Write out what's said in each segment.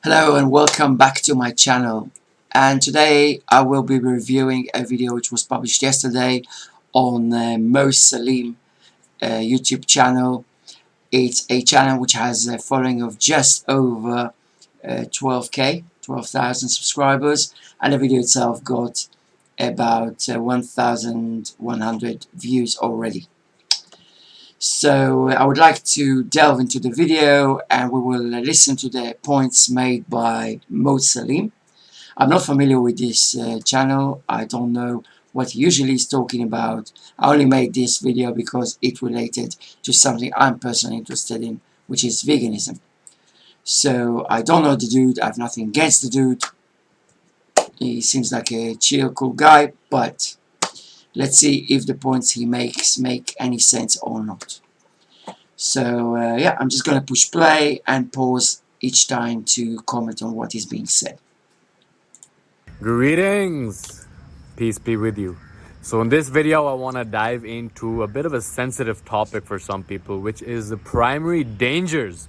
Hello and welcome back to my channel, and today I will be reviewing a video which was published yesterday on MoSaleem YouTube channel. It's a channel which has a following of just over 12,000 subscribers, and the video itself got about 1,100 views already. So I would like to delve into the video and we will listen to the points made by MoSaleem. I'm not familiar with this channel. I don't know what he usually is talking about. I only made this video because it related to something I'm personally interested in, which is veganism. So I don't know the dude. I have nothing against the dude. He seems like a chill, cool guy, but let's see if the points he makes make any sense or not. So yeah, I'm just going to push play and pause each time to comment on what is being said. Greetings! Peace be with you. So in this video, I want to dive into a bit of a sensitive topic for some people, which is the primary dangers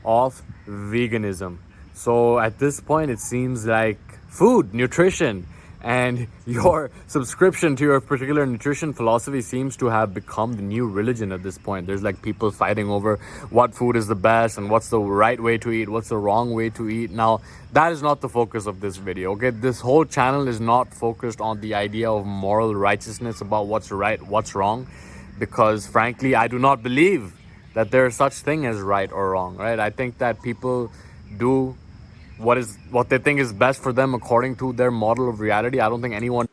of veganism. So at this point, it seems like food, nutrition, and your subscription to your particular nutrition philosophy seems to have become the new religion at this point. There's like people fighting over what food is the best and what's the right way to eat, what's the wrong way to eat. Now, that is not the focus of this video, okay? This whole channel is not focused on the idea of moral righteousness about what's right, what's wrong, because frankly, I do not believe that there is such thing as right or wrong, right? I think that people do what they think is best for them according to their model of reality. I don't think anyone...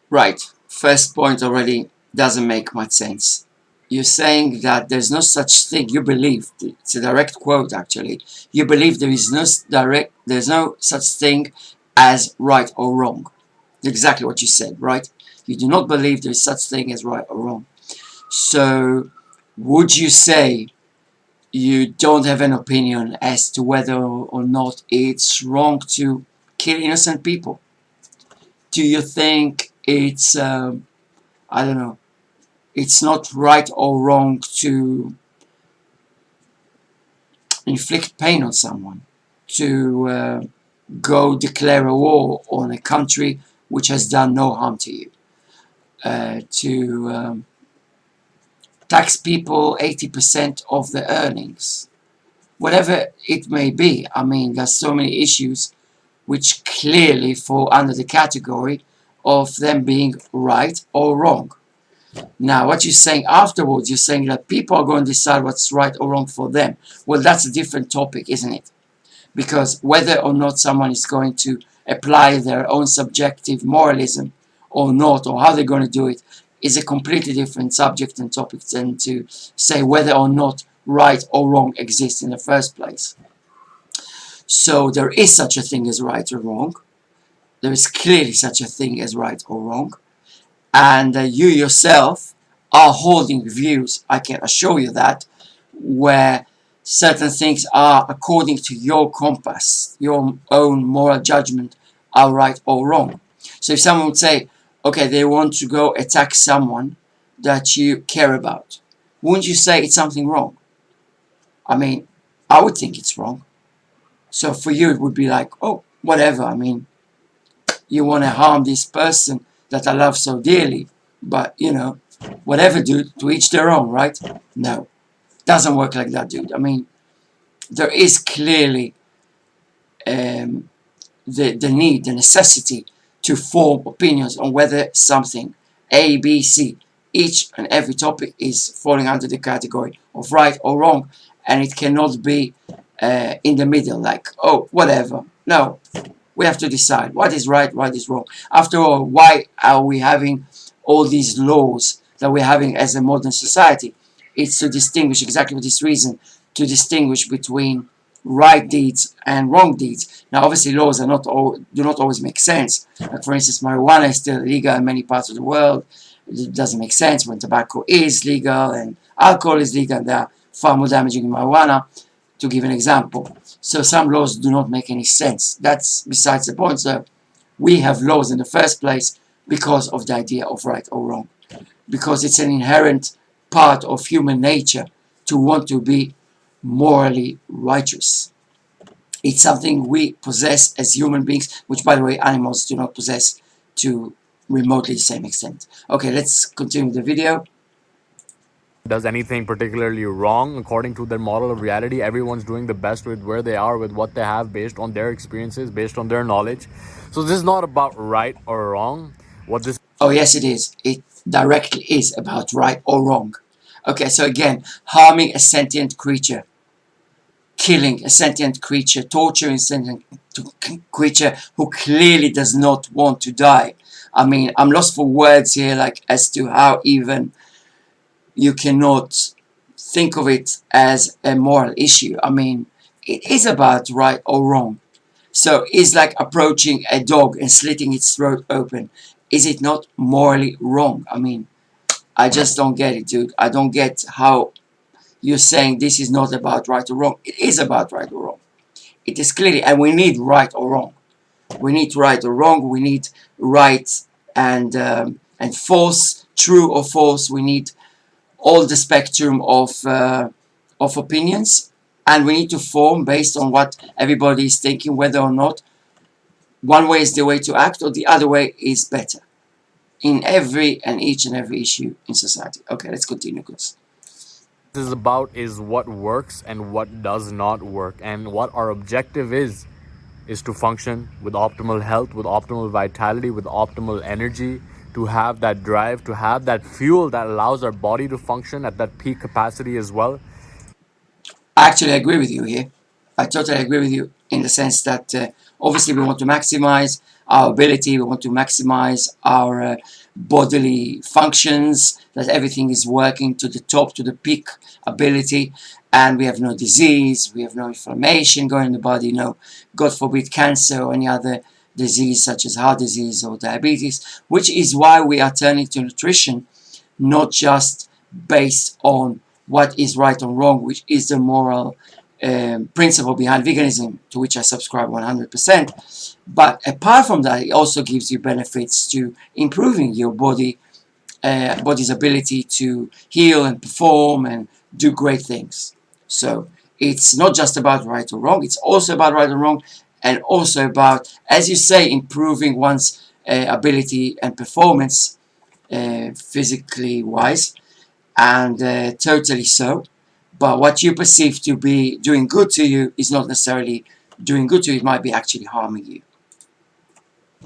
Right, first point already doesn't make much sense. You're saying that there's no such thing, you believe, it's a direct quote actually, you believe there's no such thing as right or wrong. Exactly what you said, right? You do not believe there is such thing as right or wrong. So, would you say you don't have an opinion as to whether or not it's wrong to kill innocent people? Do you think it's, I don't know, it's not right or wrong to inflict pain on someone, to go declare a war on a country which has done no harm to you, to tax people 80% of their earnings, whatever it may be? I mean, there's so many issues which clearly fall under the category of them being right or wrong. Now, what you're saying afterwards, you're saying that people are going to decide what's right or wrong for them. Well, that's a different topic, isn't it? Because whether or not someone is going to apply their own subjective moralism or not, or how they're going to do it, is a completely different subject and topic than to say whether or not right or wrong exists in the first place. So there is such a thing as right or wrong. There is clearly such a thing as right or wrong. And you yourself are holding views, I can assure you that, where certain things are, according to your compass, your own moral judgment, are right or wrong. So if someone would say, okay, they want to go attack someone that you care about, wouldn't you say it's something wrong? I mean, I would think it's wrong. So for you it would be like, oh, whatever, I mean, you want to harm this person that I love so dearly, but, you know, whatever, dude, to each their own, right? No, doesn't work like that, dude. I mean, there is clearly the need, the necessity to form opinions on whether something, A, B, C, each and every topic is falling under the category of right or wrong, and it cannot be in the middle, like, oh, whatever. No, we have to decide what is right, what is wrong. After all, why are we having all these laws that we're having as a modern society? It's to distinguish, exactly for this reason, to distinguish between right deeds and wrong deeds. Now, obviously, laws are do not always make sense. Like, for instance, marijuana is still illegal in many parts of the world. It doesn't make sense when tobacco is legal and alcohol is legal, and they are far more damaging than marijuana, to give an example. So some laws do not make any sense. That's besides the point. So we have laws in the first place because of the idea of right or wrong. Because it's an inherent part of human nature to want to be morally righteous. It's something we possess as human beings, which, by the way, animals do not possess to remotely the same extent. Okay, let's continue the video. Does anything particularly wrong according to their model of reality. Everyone's doing the best with where they are, with what they have, based on their experiences, based on their knowledge. So this is not about right or wrong. What this Oh, yes, it is. It directly is about right or wrong. Okay, so again, harming a sentient creature, killing a sentient creature, torturing a sentient creature who clearly does not want to die. I mean, I'm lost for words here, like, as to how even you cannot think of it as a moral issue. I mean, it is about right or wrong. So it's like approaching a dog and slitting its throat open. Is it not morally wrong? I mean, I just don't get it, dude. I don't get how you're saying this is not about right or wrong. It is about right or wrong. It is clearly, and we need right or wrong. We need right or wrong. We need right and false, true or false. We need all the spectrum of opinions, and we need to form based on what everybody is thinking, whether or not one way is the way to act or the other way is better in every and each and every issue in society. Okay, let's continue, guys. is about is what works and what does not work, and what our objective is to function with optimal health, with optimal vitality, with optimal energy, to have that drive, to have that fuel that allows our body to function at that peak capacity as well. Actually, I agree with you here. I totally agree with you in the sense that obviously we want to maximize our ability, we want to maximize our bodily functions, that everything is working to the top, to the peak ability, and we have no disease, we have no inflammation going in the body, no, God forbid, cancer or any other disease such as heart disease or diabetes, which is why we are turning to nutrition, not just based on what is right or wrong, which is the moral principle behind veganism, to which I subscribe 100%. But apart from that, it also gives you benefits to improving your body's ability to heal and perform and do great things. So it's not just about right or wrong, it's also about right or wrong, and also about, as you say, improving one's ability and performance physically wise, and totally so. But what you perceive to be doing good to you is not necessarily doing good to you. It might be actually harming you.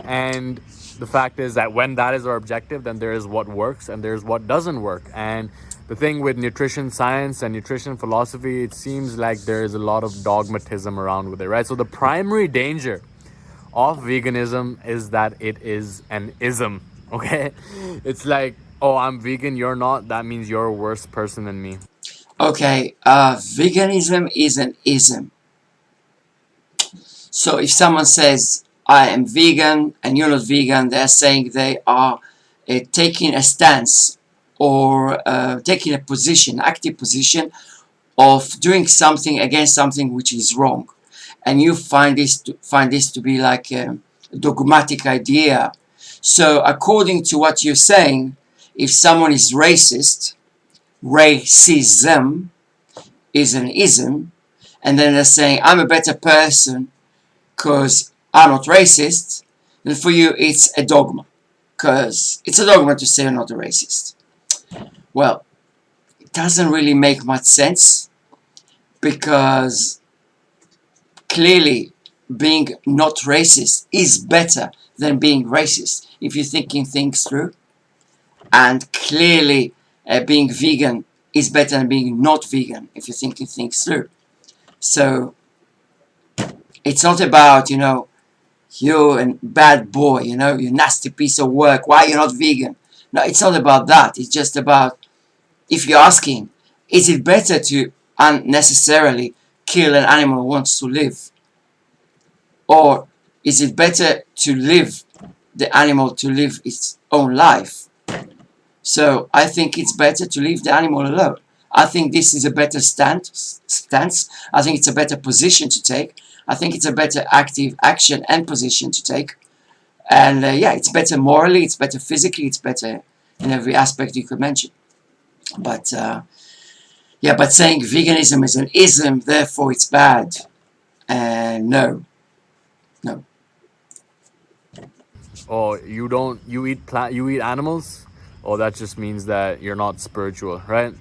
And the fact is that when that is our objective, then there is what works and there's what doesn't work. And the thing with nutrition science and nutrition philosophy, it seems like there is a lot of dogmatism around with it, right? So the primary danger of veganism is that it is an ism, okay? It's like, oh, I'm vegan, you're not, that means you're a worse person than me. Okay, veganism is an ism. So if someone says, I am vegan and you're not vegan, they're saying they are taking a stance or taking a position, active position of doing something against something which is wrong. And you find this to be like a dogmatic idea. So according to what you're saying, if someone is racist, racism is an ism, and then they're saying, I'm a better person because I'm not racist, then for you it's a dogma. Because it's a dogma to say you're not a racist. Well, it doesn't really make much sense, because clearly being not racist is better than being racist if you're thinking things through. And clearly being vegan is better than being not vegan if you're thinking things through. So it's not about, you're a bad boy, you nasty piece of work, why are you not vegan? No, it's not about that. It's just about, if you're asking, is it better to unnecessarily kill an animal who wants to live? Or is it better to live the animal to live its own life? So I think it's better to leave the animal alone. I think this is a better stance. I think it's a better position to take. I think it's a better active action and position to take. And yeah, it's better morally, it's better physically, it's better in every aspect you could mention. But yeah, but saying veganism is an ism, therefore it's bad, No, no. Oh, you eat animals? Oh, that just means that you're not spiritual, right?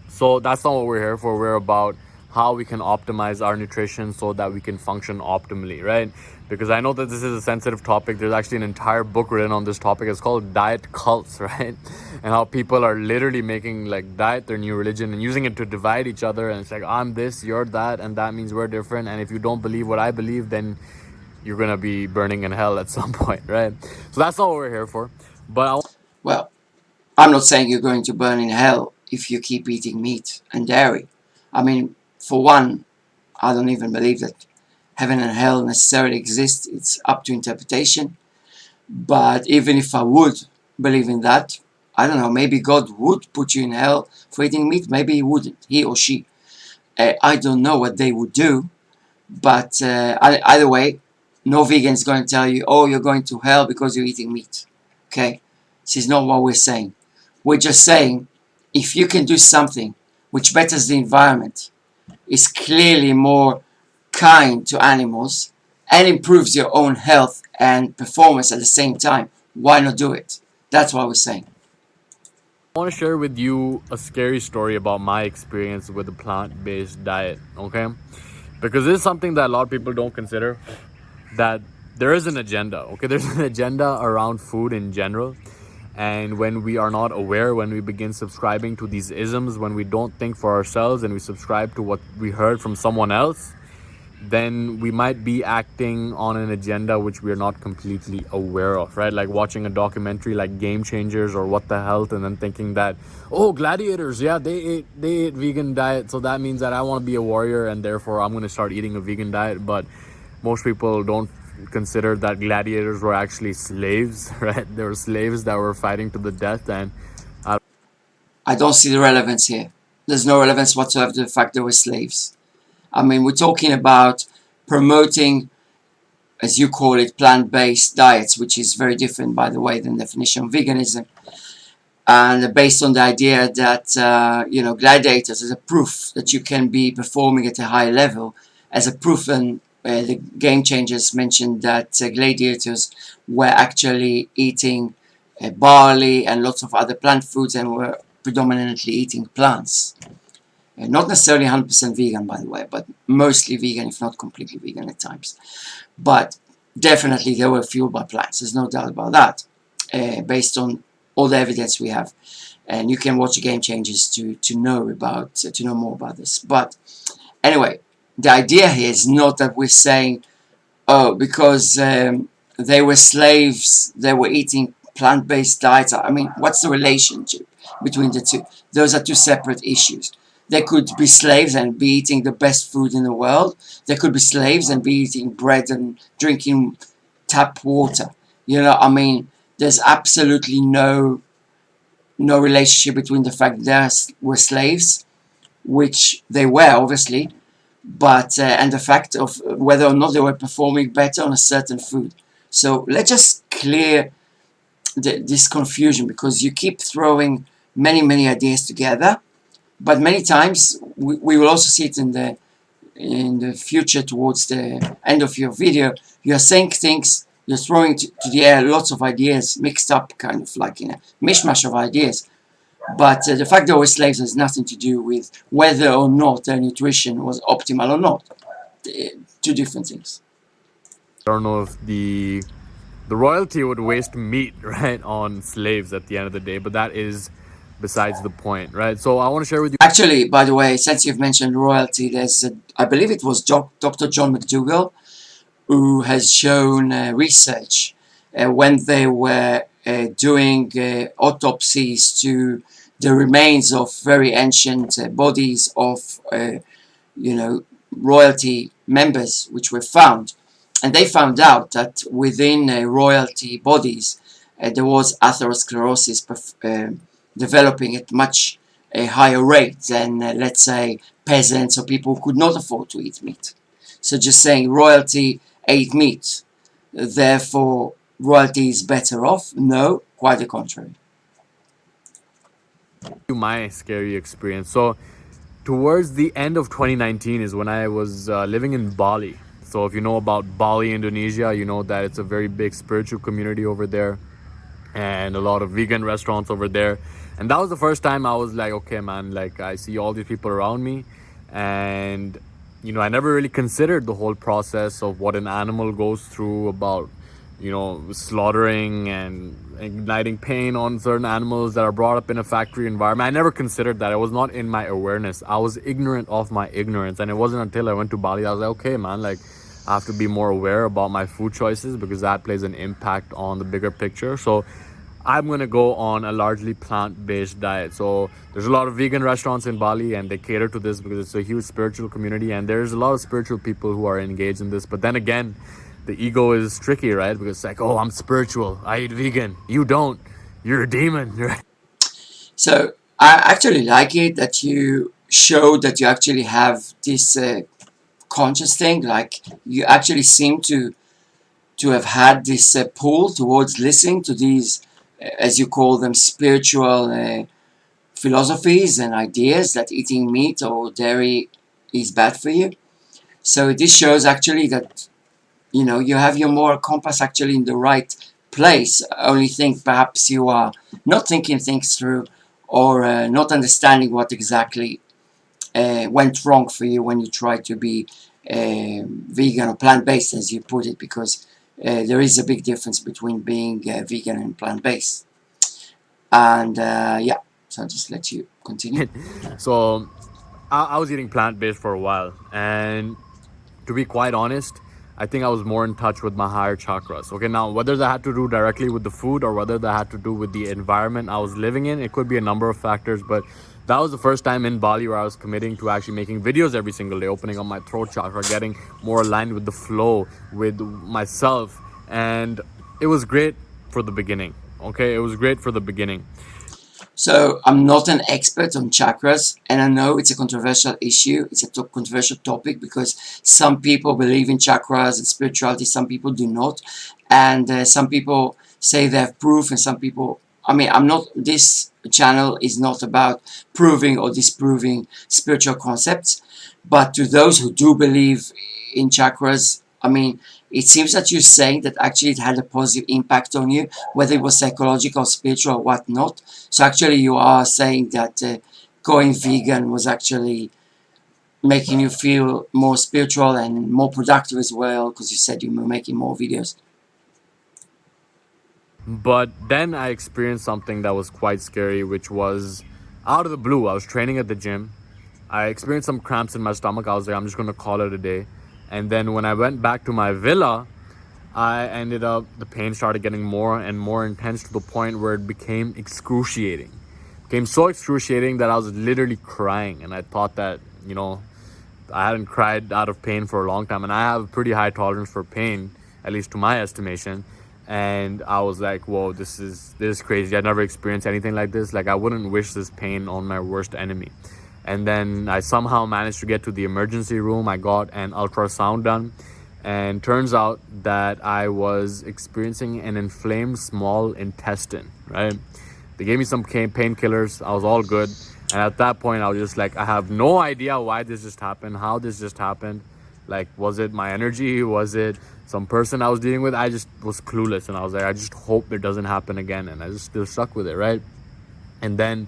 So that's not what we're here for. We're about how we can optimize our nutrition so that we can function optimally, right? Because I know that this is a sensitive topic. There's actually an entire book written on this topic. It's called Diet Cults, right? And how people are literally making like diet their new religion and using it to divide each other. And it's like, I'm this, you're that, and that means we're different. And if you don't believe what I believe, then you're gonna be burning in hell at some point, right? So that's not what we're here for. But Well, I'm not saying you're going to burn in hell if you keep eating meat and dairy. I mean, for one, I don't even believe that heaven and hell necessarily exist. It's up to interpretation. But even if I would believe in that, I don't know, maybe God would put you in hell for eating meat, maybe he wouldn't, he or she. I don't know what they would do, but either way, no vegan is going to tell you, oh, you're going to hell because you're eating meat. Okay? This is not what we're saying. We're just saying, if you can do something which betters the environment, is clearly more kind to animals, and improves your own health and performance at the same time, why not do it? That's what we're saying. I want to share with you a scary story about my experience with a plant-based diet, okay? Because this is something that a lot of people don't consider, that there is an agenda, okay? There's an agenda around food in general. And when we are not aware, when we begin subscribing to these isms, when we don't think for ourselves and we subscribe to what we heard from someone else, then we might be acting on an agenda which we're not completely aware of, right? Like watching a documentary like Game Changers or What the Health, and then thinking that, oh, Gladiators, yeah, they ate vegan diet, so that means that I want to be a warrior and therefore I'm going to start eating a vegan diet. But most people don't consider that gladiators were actually slaves, right? They were slaves that were fighting to the death. And I don't see the relevance here. There's no relevance whatsoever to the fact they were slaves. I mean, we're talking about promoting, as you call it, plant-based diets, which is very different, by the way, than the definition of veganism. And based on the idea that, gladiators is a proof that you can be performing at a high level, as a proof, and the Game Changers mentioned that gladiators were actually eating barley and lots of other plant foods and were predominantly eating plants. Not necessarily 100% vegan, by the way, but mostly vegan, if not completely vegan at times. But definitely they were fueled by plants. There's no doubt about that, based on all the evidence we have. And you can watch Game Changers to know more about this. But anyway, the idea here is not that we're saying, oh, because they were slaves, they were eating plant-based diets. I mean, what's the relationship between the two? Those are two separate issues. They could be slaves and be eating the best food in the world. They could be slaves and be eating bread and drinking tap water. I mean, there's absolutely no relationship between the fact that they were slaves, which they were obviously, but and the fact of whether or not they were performing better on a certain food. So let's just clear this confusion, because you keep throwing many ideas together, but many times we will also see it in the future towards the end of your video. You're saying things, you're throwing to the air lots of ideas mixed up, kind of like in a mishmash of ideas. But the fact that we're slaves has nothing to do with whether or not their nutrition was optimal or not. Two different things. I don't know if the royalty would waste meat, right, on slaves at the end of the day, but that is besides the point, right? So I want to share with you. Actually, by the way, since you've mentioned royalty, I believe it was Dr. John McDougall who has shown research when they were doing autopsies to the remains of very ancient bodies of, royalty members, which were found. And they found out that within royalty bodies, there was atherosclerosis developing at much a higher rate than, let's say, peasants or people who could not afford to eat meat. So just saying royalty ate meat, therefore royalty is better off? No, quite the contrary. My scary experience. So towards the end of 2019 is when I was living in Bali. So if you know about Bali, Indonesia, you know that it's a very big spiritual community over there and a lot of vegan restaurants over there. And that was the first time I was like, okay, man, like I see all these people around me, and I never really considered the whole process of what an animal goes through about slaughtering and igniting pain on certain animals that are brought up in a factory environment. I never considered that. It was not in my awareness. I was ignorant of my ignorance. And it wasn't until I went to Bali, I was like, okay, man, like I have to be more aware about my food choices because that plays an impact on the bigger picture. So I'm going to go on a largely plant-based diet. So there's a lot of vegan restaurants in Bali and they cater to this because it's a huge spiritual community and there's a lot of spiritual people who are engaged in this. But then again, the ego is tricky, right? Because it's like, oh, I'm spiritual, I eat vegan. You don't. You're a demon. So I actually like it that you show that you actually have this conscious thing. Like you actually seem to have had this pull towards listening to these, as you call them, spiritual philosophies and ideas that eating meat or dairy is bad for you. So this shows actually that you have your moral compass actually in the right place. Only think perhaps you are not thinking things through or not understanding what exactly went wrong for you when you try to be vegan or plant-based, as you put it, because there is a big difference between being vegan and plant-based. And yeah, so I'll just let you continue. So I was eating plant-based for a while, and to be quite honest, I think I was more in touch with my higher chakras. Okay, now whether that had to do directly with the food or whether that had to do with the environment I was living in, it could be a number of factors. But that was the first time in Bali where I was committing to actually making videos every single day, opening up my throat chakra, getting more aligned with the flow, with myself. And it was great for the beginning. Okay, it was great for the beginning. So I'm not an expert on chakras, and I know it's a controversial issue. It's a controversial topic because some people believe in chakras and spirituality, some people do not, and some people say they have proof, and some people. I mean, I'm not. This channel is not about proving or disproving spiritual concepts, but to those who do believe in chakras, I mean, it seems that you're saying that actually it had a positive impact on you, whether it was psychological, spiritual, or whatnot. So actually you are saying that going vegan was actually making you feel more spiritual and more productive as well, because you said you were making more videos. But then I experienced something that was quite scary, which was out of the blue. I was training at the gym. I experienced some cramps in my stomach. I was like, I'm just going to call it a day. And then when I went back to my villa, the pain started getting more and more intense to the point where it became excruciating. It became so excruciating that I was literally crying. And I thought that, I hadn't cried out of pain for a long time. And I have a pretty high tolerance for pain, at least to my estimation. And I was like, whoa, this is crazy. I never experienced anything like this. Like, I wouldn't wish this pain on my worst enemy. And then I somehow managed to get to the emergency room. I got an ultrasound done, and turns out that I was experiencing an inflamed small intestine, right? They gave me some painkillers. I was all good. And at that point, I was just like, I have no idea why this just happened, how this just happened. Like, was it my energy? Was it some person I was dealing with? I just was clueless. And I was like, I just hope it doesn't happen again. And I just still stuck with it, right? And then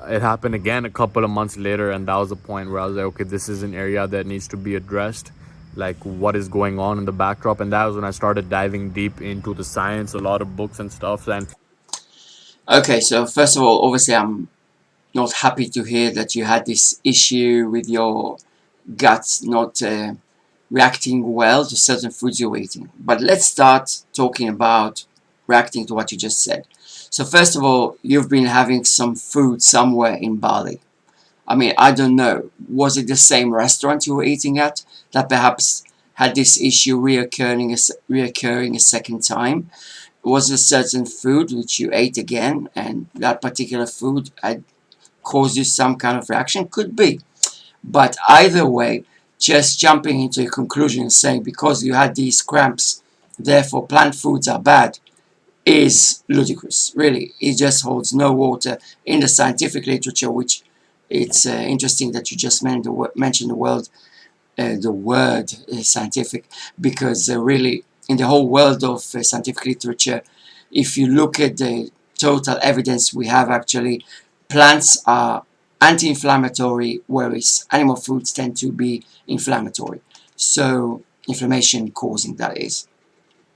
it happened again a couple of months later. And that was the point where I was like, okay, this is an area that needs to be addressed. Like, what is going on in the backdrop? And that was when I started diving deep into the science, a lot of books and stuff. And Okay, so first of all, obviously I'm not happy to hear that you had this issue with your gut not reacting well to certain foods you're eating. But let's start talking about reacting to what you just said. So first of all, you've been having some food somewhere in Bali. I mean, I don't know. Was it the same restaurant you were eating at that perhaps had this issue reoccurring a second time? Was it a certain food which you ate again and that particular food had caused you some kind of reaction? Could be. But either way, just jumping into a conclusion and saying because you had these cramps, therefore plant foods are bad, is ludicrous. Really, it just holds no water in the scientific literature, which it's interesting that you just mentioned the word scientific, because really in the whole world of scientific literature, if you look at the total evidence we have, actually plants are anti-inflammatory, whereas animal foods tend to be inflammatory. So inflammation causing, that is.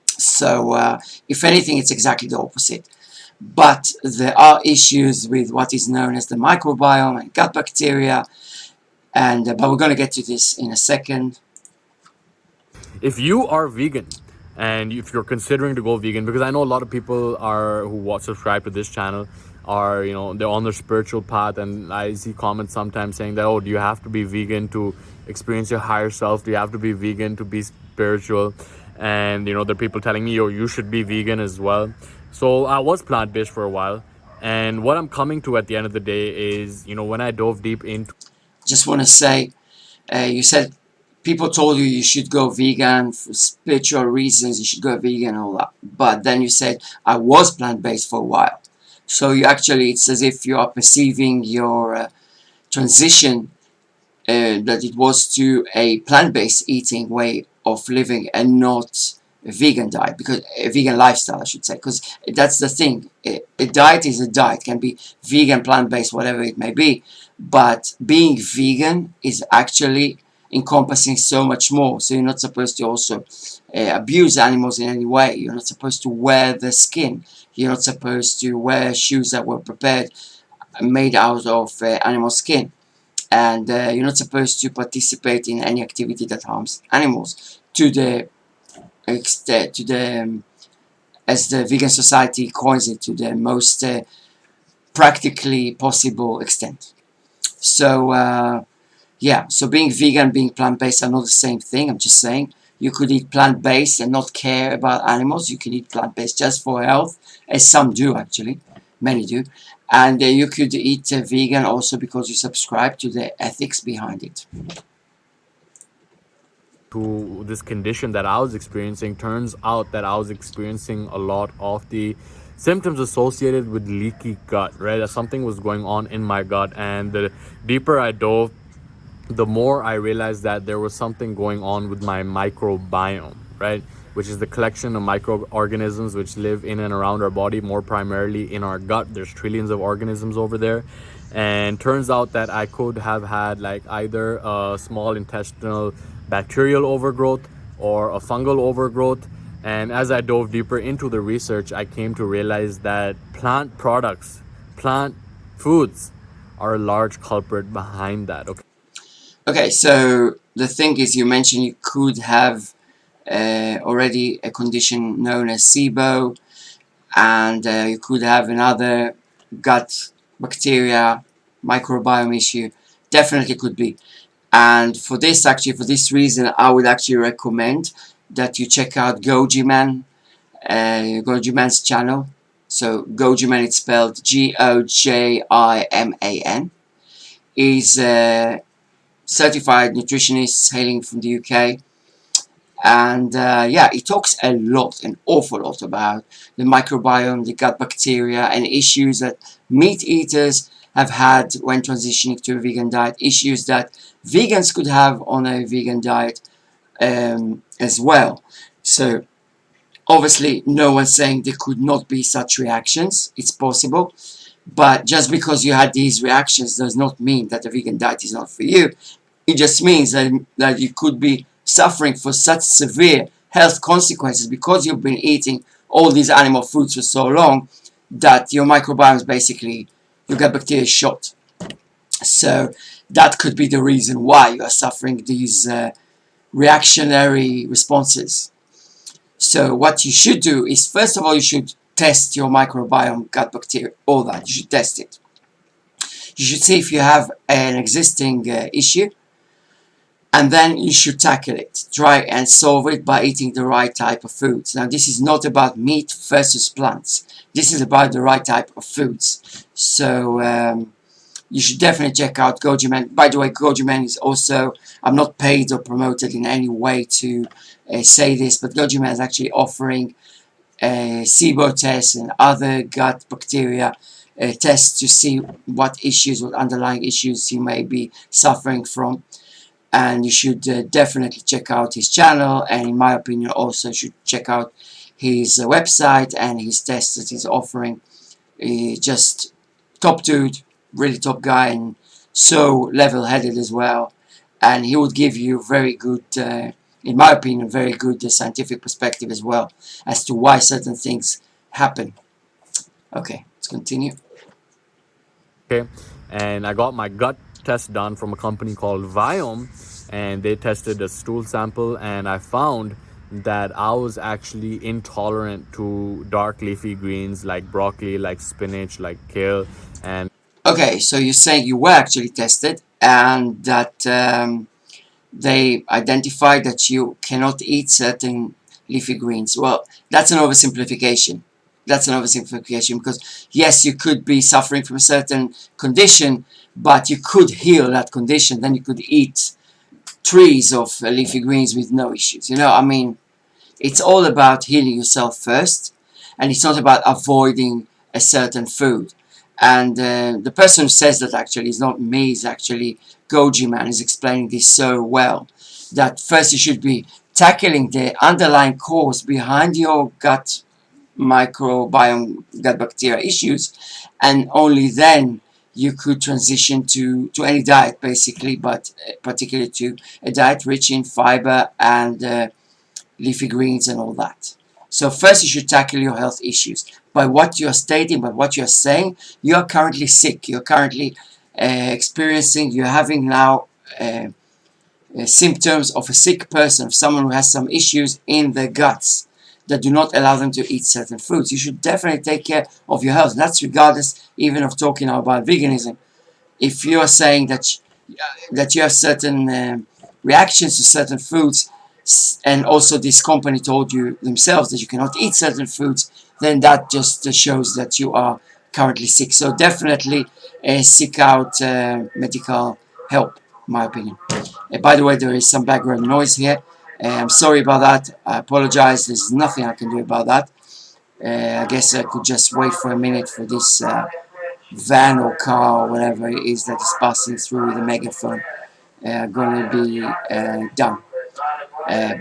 So if anything, it's exactly the opposite. But there are issues with what is known as the microbiome and gut bacteria, and but we're going to get to this in a second. If you are vegan and if you're considering to go vegan, because I know a lot of people are who subscribe to this channel are, they're on their spiritual path, and I see comments sometimes saying that, oh, do you have to be vegan to experience your higher self? Do you have to be vegan to be spiritual? And there are people telling me, oh, you should be vegan as well. So I was plant-based for a while, and what I'm coming to at the end of the day is, when I dove deep into, Just want to say, you said people told you should go vegan for spiritual reasons, you should go vegan and all that. But then you said, I was plant-based for a while. So you actually, it's as if you are perceiving your transition that it was to a plant-based eating way of living and not a vegan diet, because a vegan lifestyle, I should say, because that's the thing. A diet is a diet, it can be vegan, plant-based, whatever it may be, but being vegan is actually encompassing so much more. So you're not supposed to also abuse animals in any way. You're not supposed to wear the skin. You're not supposed to wear shoes that were prepared, made out of animal skin. And you're not supposed to participate in any activity that harms animals to the as the vegan society coins it, to the most practically possible extent. So yeah, so being vegan, being plant-based are not the same thing. I'm just saying you could eat plant-based and not care about animals. You could eat plant-based just for health, as some do actually, many do. And you could eat vegan also because you subscribe to the ethics behind it. to this condition that I was experiencing, turns out that I was experiencing a lot of the symptoms associated with leaky gut, right? That something was going on in my gut. And the deeper I dove, the more I realized that there was something going on with my microbiome, right? Which is the collection of microorganisms which live in and around our body, more primarily in our gut. There's trillions of organisms over there. And turns out that I could have had like either a small intestinal bacterial overgrowth or a fungal overgrowth. And as I dove deeper into the research, I came to realize that plant products, plant foods, are a large culprit behind that. Okay, so the thing is, you mentioned you could have already a condition known as SIBO, and you could have another gut bacteria microbiome issue. Definitely could be. And for this, actually, for this reason, I would actually recommend that you check out Goji Man's channel. So Goji Man, it's spelled Gojiman. Is a certified nutritionist hailing from the UK. And yeah, he talks a lot, an awful lot, about the microbiome, the gut bacteria, and issues that meat eaters have had when transitioning to a vegan diet, issues that vegans could have on a vegan diet as well. So obviously no one's saying there could not be such reactions. It's possible. But just because you had these reactions does not mean that a vegan diet is not for you. It just means that you could be suffering for such severe health consequences because you've been eating all these animal foods for so long that your microbiome is basically, you get bacteria shot. So that could be the reason why you are suffering these reactionary responses. So what you should do is, first of all, you should test your microbiome, gut bacteria, all that. You should test it. You should see if you have an existing issue, and then you should tackle it. Try and solve it by eating the right type of foods. Now, this is not about meat versus plants. This is about the right type of foods. So you should definitely check out Goji Man. By the way, Goji Man is also, I'm not paid or promoted in any way to say this, but Goji Man is actually offering SIBO tests and other gut bacteria tests to see what issues, what underlying issues you may be suffering from. And you should definitely check out his channel, and in my opinion also should check out his website and his tests that he's offering. Just top dude, really top guy, and so level-headed as well, and he would give you very good, in my opinion, very good scientific perspective as well as to why certain things happen. Okay, let's continue. Okay, and I got my gut test done from a company called Viome, and they tested a stool sample, and I found that I was actually intolerant to dark leafy greens like broccoli, like spinach, like kale, and Okay, so you're saying you were actually tested and that they identified that you cannot eat certain leafy greens. Well, that's an oversimplification. That's an oversimplification because, yes, you could be suffering from a certain condition, but you could heal that condition. Then you could eat trees of leafy greens with no issues. I mean, it's all about healing yourself first, and it's not about avoiding a certain food. And the person who says that actually is not me, is actually Goji Man, is explaining this so well, that first you should be tackling the underlying cause behind your gut microbiome, gut bacteria issues, and only then you could transition to any diet basically, but particularly to a diet rich in fiber and leafy greens and all that. So first you should tackle your health issues. By what you are stating, by what you are saying, you are currently sick. You're currently you're having now symptoms of a sick person, of someone who has some issues in their guts that do not allow them to eat certain foods. You should definitely take care of your health. That's regardless even of talking about veganism. If you are saying that you have certain reactions to certain foods, and also this company told you themselves that you cannot eat certain foods, then that just shows that you are currently sick. So definitely seek out medical help, in my opinion. By the way, there is some background noise here. I'm sorry about that. I apologize. There's nothing I can do about that. I guess I could just wait for a minute for this van or car or whatever it is that is passing through the megaphone going to be done.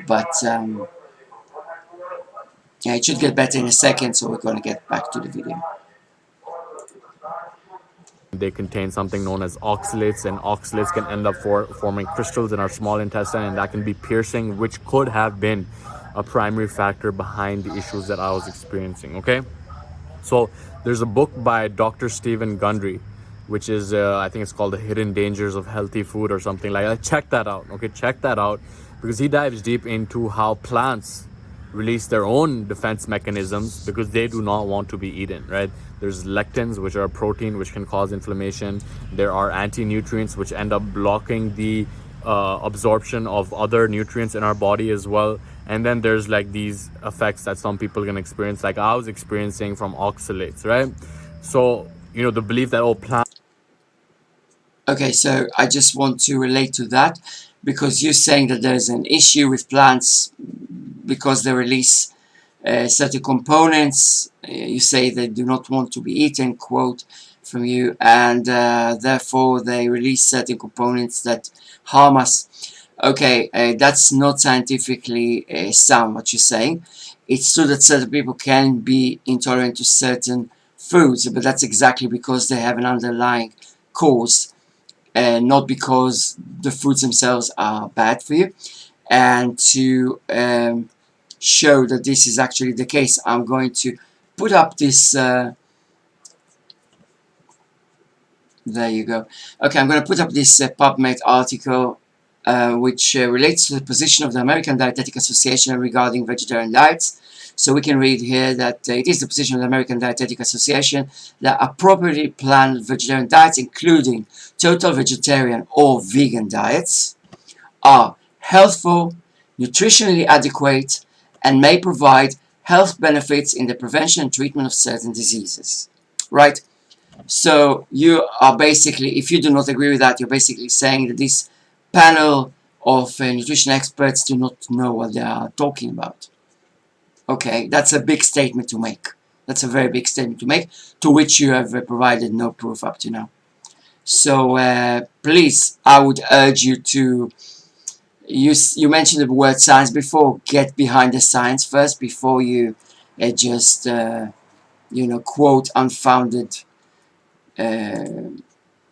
But yeah, it should get better in a second, so we're going to get back to the video. they contain something known as oxalates, and oxalates can end up forming crystals in our small intestine, and that can be piercing, which could have been a primary factor behind the issues that I was experiencing. Okay, so there's a book by Dr. Stephen Gundry, which is I think it's called The Hidden Dangers of Healthy Food or something like that. Check that out. Okay, check that out, because he dives deep into how plants release their own defense mechanisms because they do not want to be eaten, right? There's lectins, which are a protein which can cause inflammation. There are anti-nutrients which end up blocking the absorption of other nutrients in our body as well. And then there's like these effects that some people can experience, like I was experiencing from oxalates, right? So, the belief that, plants. Okay, so I just want to relate to that because you're saying that there's an issue with plants because they release certain components. You say they do not want to be eaten, quote from you, and therefore they release certain components that harm us. Okay, that's not scientifically sound what you're saying. It's true that certain people can be intolerant to certain foods, but that's exactly because they have an underlying cause, and not because the foods themselves are bad for you. And to show that this is actually the case, I'm going to put up this there you go. Okay, I'm going to put up this PubMed article which relates to the position of the American Dietetic Association regarding vegetarian diets. So we can read here that it is the position of the American Dietetic Association that appropriately planned vegetarian diets, including total vegetarian or vegan diets, are healthful, nutritionally adequate, and may provide health benefits in the prevention and treatment of certain diseases. Right? So you are basically, if you do not agree with that, you're basically saying that this panel of nutrition experts do not know what they are talking about. Okay, that's a big statement to make. That's a very big statement to make, to which you have provided no proof up to now. So please, I would urge you to, you mentioned the word science before, get behind the science first before you just, quote unfounded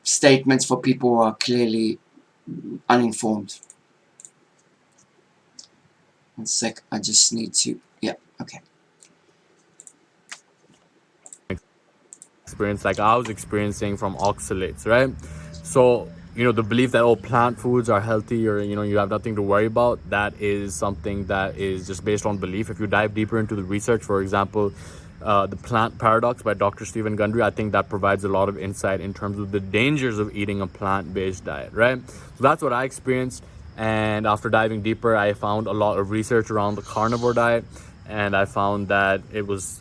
statements for people who are clearly uninformed. One sec, I just need to, yeah, okay. Experience like I was experiencing from oxalates, right? So, the belief that, oh, plant foods are healthy, or, you have nothing to worry about, that is something that is just based on belief. If you dive deeper into the research, for example, the Plant Paradox by Dr. Stephen Gundry, I think that provides a lot of insight in terms of the dangers of eating a plant-based diet, right? So that's what I experienced. And after diving deeper, I found a lot of research around the carnivore diet, and I found that it was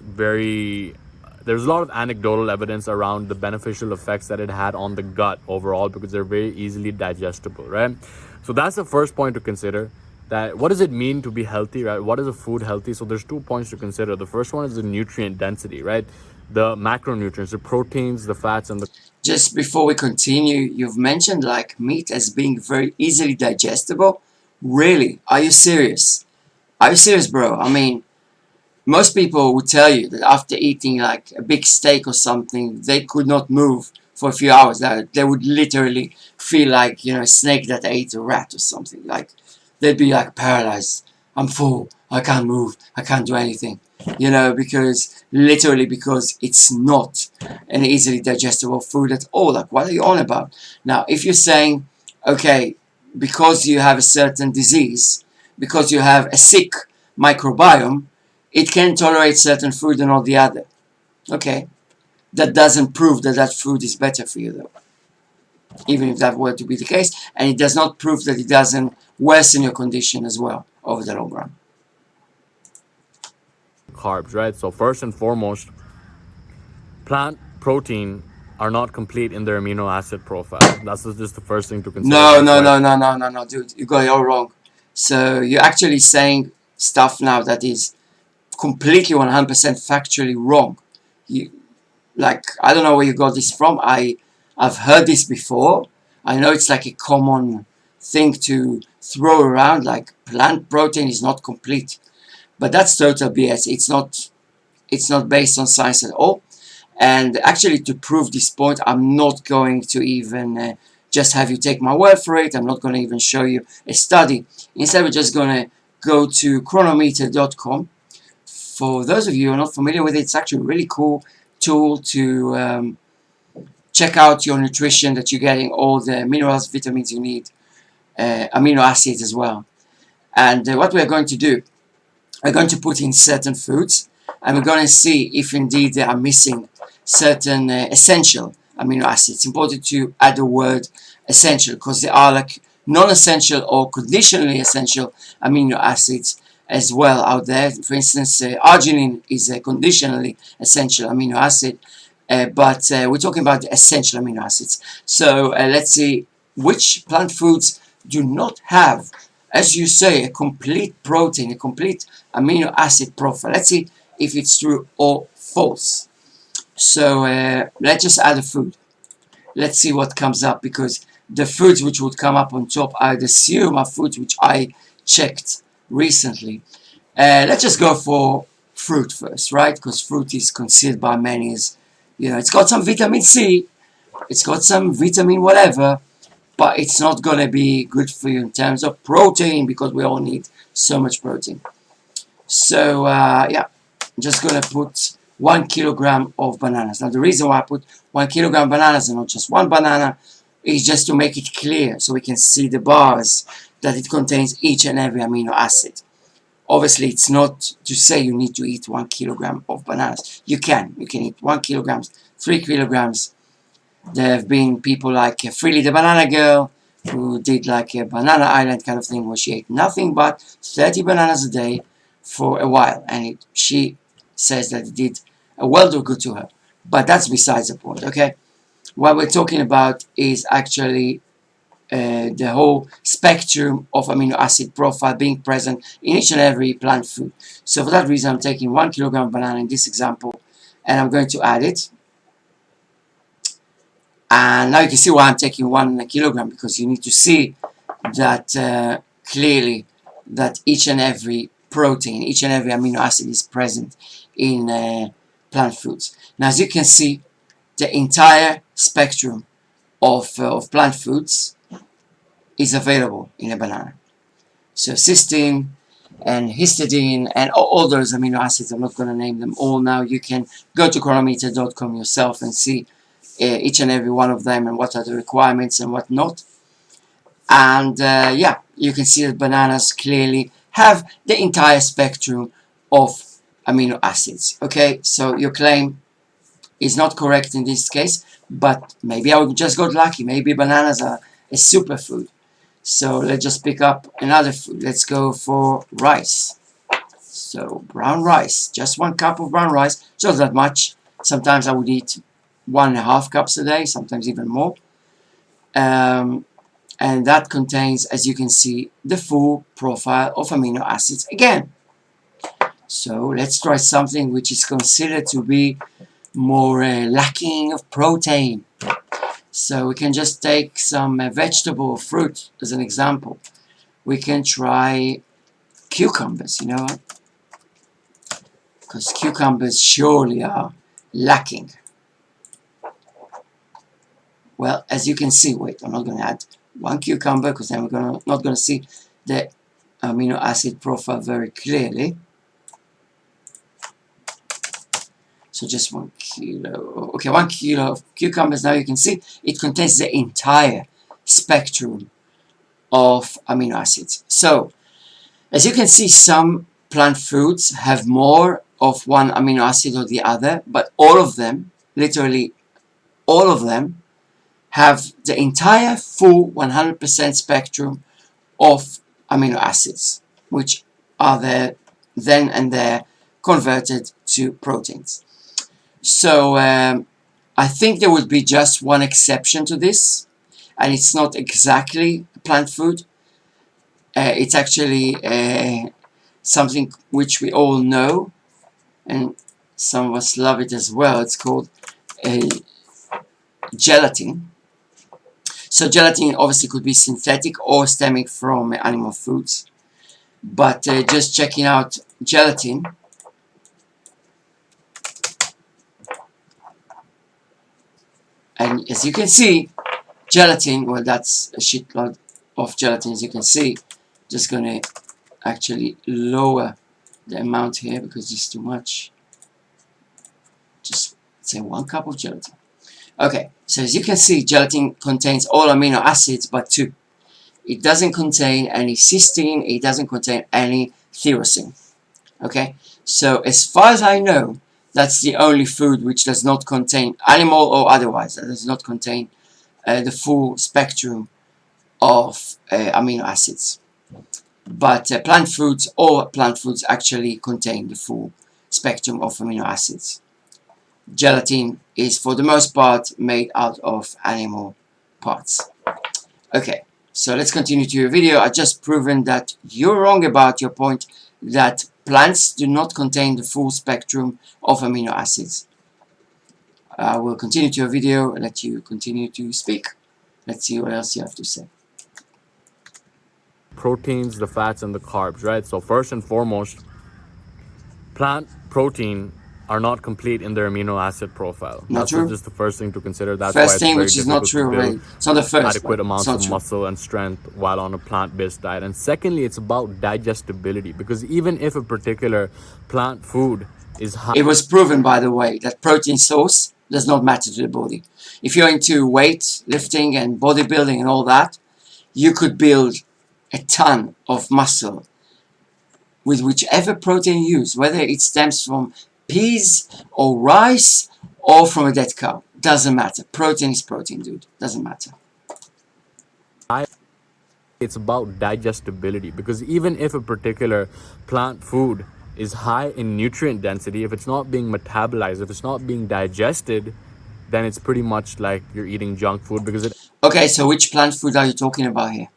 there's a lot of anecdotal evidence around the beneficial effects that it had on the gut overall, because they're very easily digestible, right? So that's the first point to consider. That what does it mean to be healthy, right? What is a food healthy? So there's 2 points to consider. The first one is the nutrient density, right? The macronutrients, the proteins, the fats, and the... Just before we continue, you've mentioned like meat as being very easily digestible. Really? Are you serious? Are you serious, bro? I mean, most people would tell you that after eating like a big steak or something, they could not move for a few hours. That they would literally feel like, a snake that ate a rat or something. Like, they'd be like paralyzed. I'm full. I can't move. I can't do anything. Because it's not an easily digestible food at all. Like, what are you on about? Now, if you're saying, okay, because you have a certain disease, because you have a sick microbiome, it can tolerate certain food and not the other. Okay, that doesn't prove that that food is better for you, though. Even if that were to be the case, and it does not prove that it doesn't worsen your condition as well over the long run. carbs, right? So first and foremost, plant protein are not complete in their amino acid profile. That's just the first thing to consider. No, dude, you got it all wrong. So you're actually saying stuff now that is completely 100% factually wrong. I don't know where you got this from. I've heard this before. I know it's like a common thing to throw around, like plant protein is not complete, but that's total BS. It's not based on science at all. And actually, to prove this point, I'm not going to even just have you take my word for it. I'm not going to even show you a study. Instead, we're just going to go to chronometer.com. For those of you who are not familiar with it, it's actually a really cool tool to check out your nutrition, that you're getting all the minerals, vitamins you need, amino acids as well. And what we're going to do, we're going to put in certain foods, and we're going to see if indeed they are missing certain essential amino acids. It's important to add the word essential, because they are like non-essential or conditionally essential amino acids as well out there. For instance, arginine is a conditionally essential amino acid, but we're talking about the essential amino acids. So let's see which plant foods do not have, as you say, a complete protein, a complete amino acid profile. Let's see if it's true or false. So let's just add a food. Let's see what comes up, because the foods which would come up on top, I'd assume, are foods which I checked recently. Let's just go for fruit first, right? Because fruit is considered by many as, it's got some vitamin C, it's got some vitamin whatever, but it's not going to be good for you in terms of protein, because we all need so much protein. So, yeah, I'm just going to put 1 kilogram of bananas. Now, the reason why I put 1 kilogram bananas and not just one banana is just to make it clear, so we can see the bars that it contains each and every amino acid. Obviously, it's not to say you need to eat 1 kilogram of bananas. You can eat 1 kilogram, 3 kilograms. There have been people like Freely the Banana Girl, who did like a banana island kind of thing, where she ate nothing but 30 bananas a day for a while, and she says that it did a world of good to her. But that's besides the point, okay? What we're talking about is actually the whole spectrum of amino acid profile being present in each and every plant food. So for that reason, I'm taking 1 kilogram banana in this example, and I'm going to add it. And now you can see why I'm taking 1 kilogram, because you need to see that clearly that each and every protein, each and every amino acid is present in plant foods. Now, as you can see, the entire spectrum of plant foods is available in a banana. So cysteine and histidine and all those amino acids, I'm not going to name them all now. You can go to chronometer.com yourself and see each and every one of them and what are the requirements and what not. And yeah, you can see that bananas clearly have the entire spectrum of amino acids. Okay, so your claim is not correct in this case, but maybe I just got lucky. Maybe bananas are a superfood. So let's just pick up another food. Let's go for rice. So brown rice, just 1 cup of brown rice, it's not that much. Sometimes I would eat 1.5 cups a day, sometimes even more. And that contains, as you can see, the full profile of amino acids again. So let's try something which is considered to be more lacking of protein. So we can just take some vegetable or fruit as an example. We can try cucumbers, you know, because cucumbers surely are lacking. Well, as you can see, wait, I'm not going to add 1 cucumber because then we're not going to see the amino acid profile very clearly. So just 1 kilo. Okay, 1 kilo of cucumbers. Now you can see it contains the entire spectrum of amino acids. So, as you can see, some plant foods have more of one amino acid or the other, but all of them, literally all of them, have the entire full 100% spectrum of amino acids, which are there then and there converted to proteins. So I think there would be just one exception to this, and it's not exactly plant food. It's actually something which we all know, and some of us love it as well. It's called gelatin. So gelatin obviously could be synthetic or stemming from animal foods. But just checking out gelatin, and as you can see, gelatin, well, that's a shitload of gelatin, as you can see. Just going to actually lower the amount here because it's too much. Just say 1 cup of gelatin. Okay, so as you can see, gelatin contains all amino acids but 2. It doesn't contain any cysteine, it doesn't contain any tyrosine. Okay, so as far as I know, that's the only food which does not contain, animal or otherwise, that does not contain the full spectrum of amino acids. But plant foods, all plant foods actually contain the full spectrum of amino acids. Gelatin is for the most part made out of animal parts. Okay, so let's continue to your video. I just proven that you're wrong about your point that plants do not contain the full spectrum of amino acids. I will continue to your video and let you continue to speak. Let's see what else you have to say. Proteins, the fats, and the carbs, right? So first and foremost, plant protein are not complete in their amino acid profile. Not That's true. just the first thing to consider. That's First why it's thing, very which is not difficult true to build already. It's not the first, adequate amounts of true. muscle and strength while on a plant-based diet. And secondly, it's about digestibility, because even if a particular plant food is high, it was proven, by the way, that protein source does not matter to the body. If you're into weight lifting and bodybuilding and all that, you could build a ton of muscle with whichever protein you use, whether it stems from peas or rice or from a dead cow. Doesn't matter. Protein is protein, dude. Doesn't matter. it's about digestibility, because even if a particular plant food is high in nutrient density, if it's not being metabolized, if it's not being digested, then it's pretty much like you're eating junk food, because it... Okay, so which plant food are you talking about here?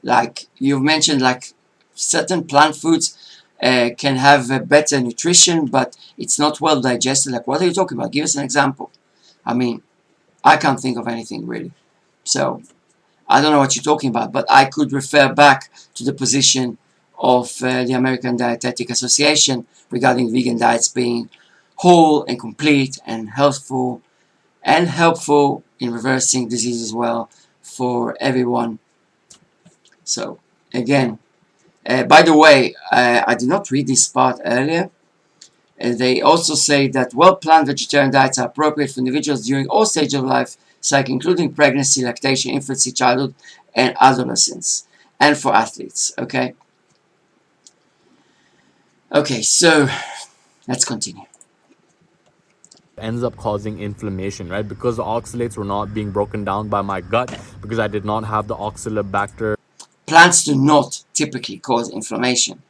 Like, you've mentioned like certain plant foods can have a better nutrition, but it's not well digested. Like, what are you talking about? Give us an example. I mean, I can't think of anything really. So I don't know what you're talking about, but I could refer back to the position of the American Dietetic Association regarding vegan diets being whole and complete and healthful and helpful in reversing disease as well for everyone. So again, by the way, I did not read this part earlier. They also say that well-planned vegetarian diets are appropriate for individuals during all stages of life cycle, including pregnancy, lactation, infancy, childhood, and adolescence, and for athletes. Okay. Okay, so let's continue. Ends up causing inflammation, right? Because the oxalates were not being broken down by my gut, because I did not have the oxalobacter. Plants do not typically cause inflammation.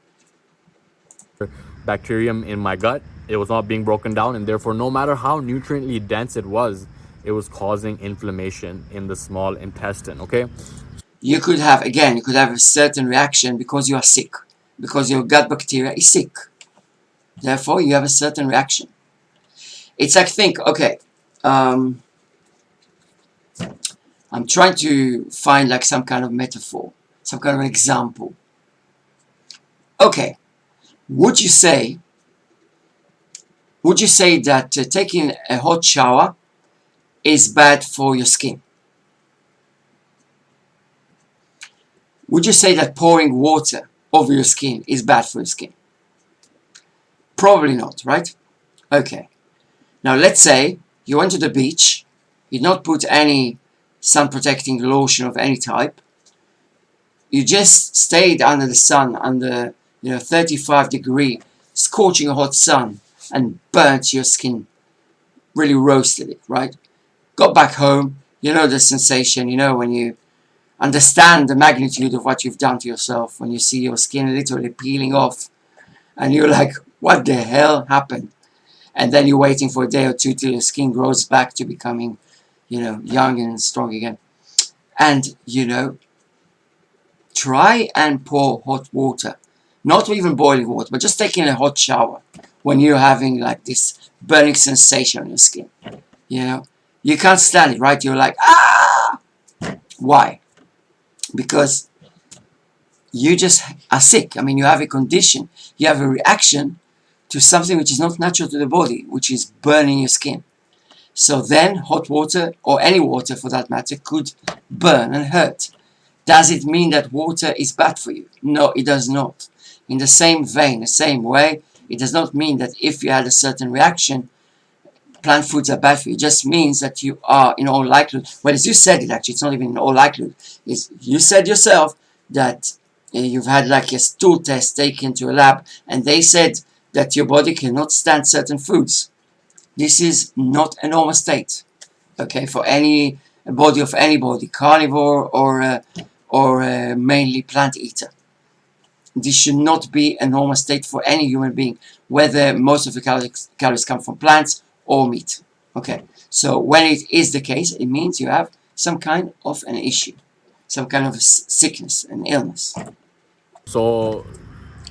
Bacterium in my gut, it was not being broken down, and therefore, no matter how nutriently dense it was causing inflammation in the small intestine. Okay. You could have a certain reaction because you are sick, because your gut bacteria is sick. Therefore, you have a certain reaction. It's like, okay, I'm trying to find like some kind of metaphor, some kind of example. Okay, would you say that taking a hot shower is bad for your skin? Would you say that pouring water over your skin is bad for your skin? Probably not, right? Okay. Now let's say you went to the beach, you did not put any sun protecting lotion of any type. You just stayed under the sun, under 35-degree scorching hot sun, and burnt your skin, really roasted it, right? Got back home, the sensation, when you understand the magnitude of what you've done to yourself, when you see your skin literally peeling off, and you're like, what the hell happened? And then you're waiting for a day or two till your skin grows back to becoming, young and strong again. And, try and pour hot water. Not even boiling water, but just taking a hot shower when you're having like this burning sensation on your skin. You can't stand it, right? You're like, ah! Why? Because you just are sick. I mean, you have a condition. You have a reaction to something which is not natural to the body, which is burning your skin. So then hot water, or any water for that matter, could burn and hurt. Does it mean that water is bad for you? No, it does not. In the same vein, the same way, it does not mean that if you had a certain reaction, plant foods are bad for you. It just means that you are, in all likelihood, well, as you said it actually, it's not even in all likelihood. You said yourself that you've had like a stool test taken to a lab, and they said that your body cannot stand certain foods. This is not a normal state, okay, for any body of anybody, carnivore or mainly plant eater. This should not be a normal state for any human being, whether most of the calories come from plants or meat. Okay, so when it is the case, it means you have some kind of an issue, some kind of sickness, an illness. So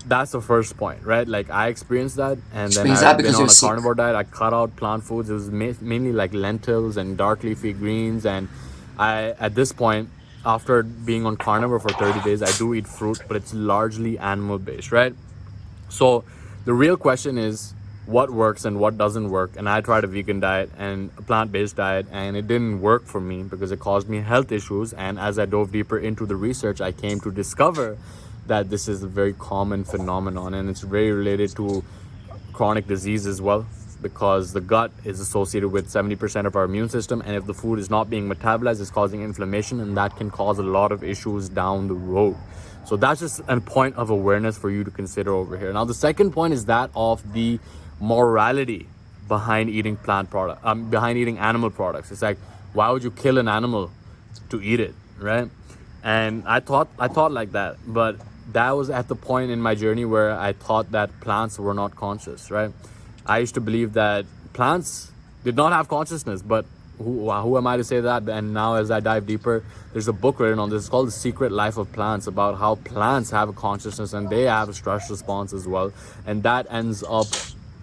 that's the first point, right? Like I experienced that, and Which then means that I've been because on you're a sick. carnivore diet. I cut out plant foods. It was mainly like lentils and dark leafy greens. And at this point, after being on carnivore for 30 days, I do eat fruit, but it's largely animal based, right? So the real question is what works and what doesn't work. And I tried a vegan diet and a plant-based diet, and it didn't work for me because it caused me health issues. And as I dove deeper into the research, I came to discover that this is a very common phenomenon, and it's very related to chronic disease as well, because the gut is associated with 70% of our immune system, and if the food is not being metabolized, it's causing inflammation, and that can cause a lot of issues down the road. So that's just a point of awareness for you to consider over here. Now the second point is that of the morality behind eating behind eating animal products. It's like, why would you kill an animal to eat it, right? And I thought like that, but that was at the point in my journey where I thought that plants were not conscious, right? I used to believe that plants did not have consciousness, but who am I to say that? And now, as I dive deeper, there's a book written on this. It's called The Secret Life of Plants, about how plants have a consciousness and they have a stress response as well. And that ends up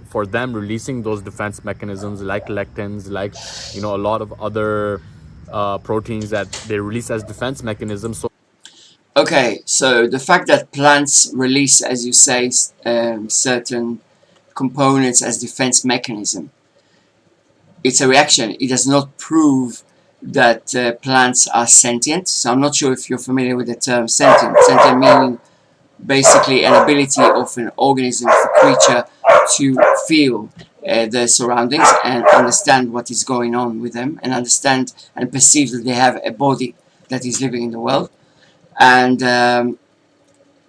for them releasing those defense mechanisms like lectins, like, a lot of other proteins that they release as defense mechanisms. So Okay, so the fact that plants release, as you say, certain components as defense mechanism, it's a reaction. It does not prove that plants are sentient. So I'm not sure if you're familiar with the term sentient. Sentient meaning basically an ability of an organism, of a creature, to feel their surroundings and understand what is going on with them, and understand and perceive that they have a body that is living in the world. And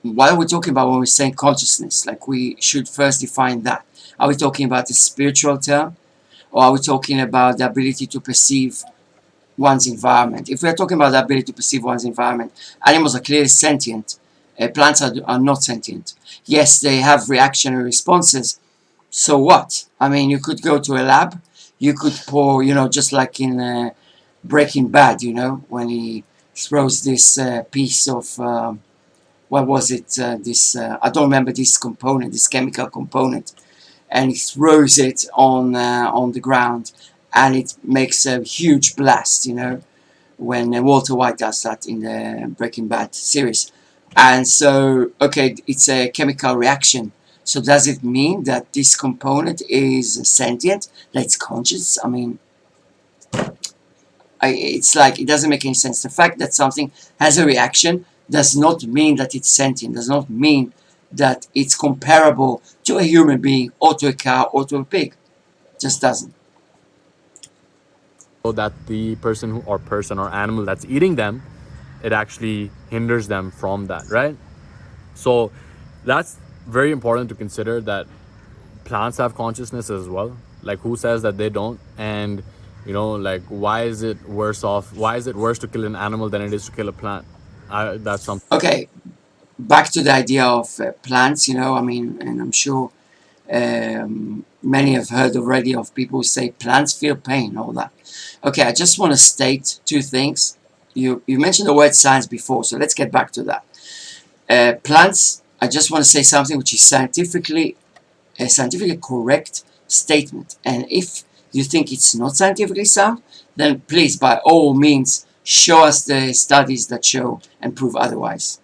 what are we talking about when we're saying consciousness? Like, we should first define that. Are we talking about a spiritual term, or are we talking about the ability to perceive one's environment? If we're talking about the ability to perceive one's environment, animals are clearly sentient. Plants are not sentient. Yes, they have reactionary responses. So what? I mean, you could go to a lab, you could pour, just like in Breaking Bad, when he throws this piece of, what was it? I don't remember this component, this chemical component, and he throws it on the ground, and it makes a huge blast. When Walter White does that in the Breaking Bad series. And so, okay, it's a chemical reaction. So does it mean that this component is sentient, that it's conscious? I mean, it's like, it doesn't make any sense. The fact that something has a reaction does not mean that it's sentient, does not mean that it's comparable to a human being or to a cow or to a pig. Just doesn't. that the person or animal that's eating them, it actually hinders them from that, right? So that's very important to consider, that plants have consciousness as well. Like, who says that they don't? And like, why is it worse to kill an animal than it is to kill a plant? That's something. Okay, back to the idea of plants, I mean, and I'm sure many have heard already of people who say plants feel pain, all that. Okay, I just want to state two things. You mentioned the word science before, so let's get back to that. Plants, I just want to say something which is a scientifically correct statement. And if you think it's not scientifically sound, then please, by all means, show us the studies that show and prove otherwise.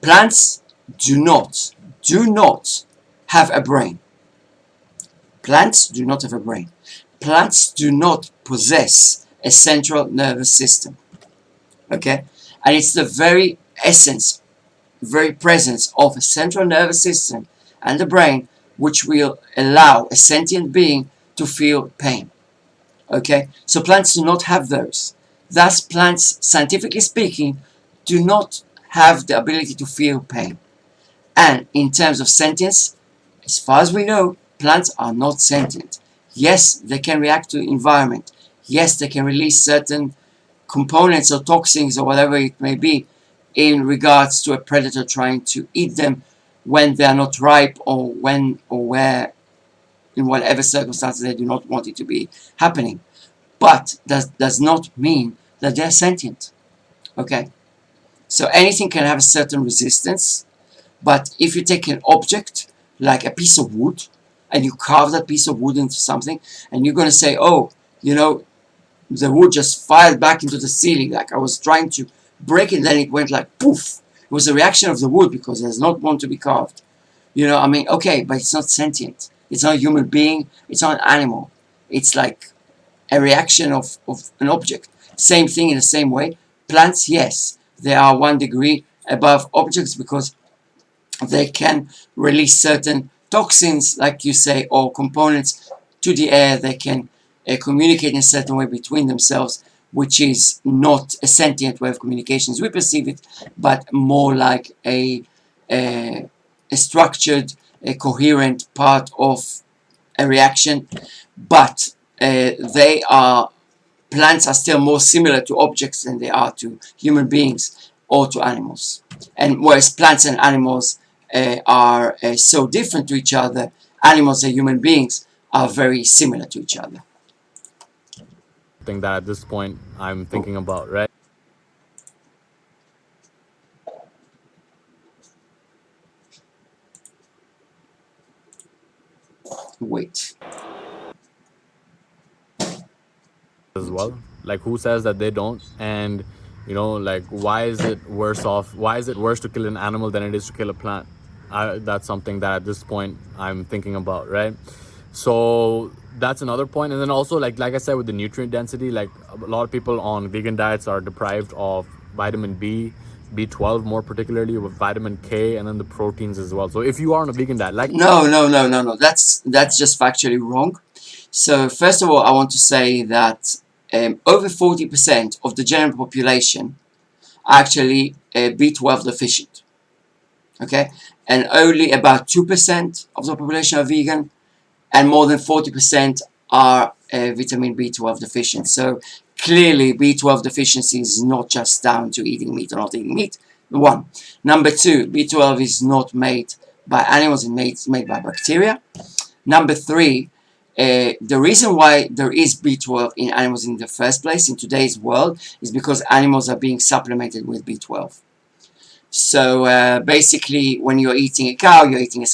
Plants do not have a brain. Plants do not have a brain. Plants do not possess a central nervous system. Okay? And it's the very essence, very presence of a central nervous system and the brain which will allow a sentient being to feel pain. Okay? So plants do not have those. Thus, plants, scientifically speaking, do not have the ability to feel pain. And in terms of sentience, as far as we know, plants are not sentient. Yes, they can react to environment. Yes, they can release certain components or toxins or whatever it may be in regards to a predator trying to eat them when they are not ripe, or when or where, in whatever circumstances they do not want it to be happening. But that does not mean that they're sentient. Okay? So anything can have a certain resistance, but if you take an object like a piece of wood and you carve that piece of wood into something, and you're going to say, oh, the wood just fired back into the ceiling, like I was trying to break it, then it went like poof. It was a reaction of the wood because it does not want to be carved. I mean, okay, but it's not sentient. It's not a human being. It's not an animal. It's like a reaction of an object. Same thing in the same way. Plants, yes, they are 1 degree above objects because they can release certain toxins, like you say, or components to the air. They can communicate in a certain way between themselves, which is not a sentient way of communication as we perceive it, but more like a structured, a coherent part of a reaction. But plants are still more similar to objects than they are to human beings or to animals. And whereas plants and animals are so different to each other, animals and human beings are very similar to each other. something that at this point I'm thinking about, right? Wait. As well. Like, who says that they don't? And like, why is it worse off? Why is it worse to kill an animal than it is to kill a plant? That's something that at this point I'm thinking about, right? So that's another point. And then also, like I said, with the nutrient density, like a lot of people on vegan diets are deprived of vitamin B, B12 more particularly, with vitamin K, and then the proteins as well. So if you are on a vegan diet, like No. That's just factually wrong. So first of all, I want to say that over 40% of the general population are actually B12 deficient. Okay, and only about 2% of the population are vegan, and more than 40% are vitamin B12 deficient. So clearly, B12 deficiency is not just down to eating meat or not eating meat. One. Number two, B12 is not made by animals, it's made by bacteria. Number three, the reason why there is B12 in animals in the first place in today's world is because animals are being supplemented with B12. So basically, when you're eating a cow, you're eating a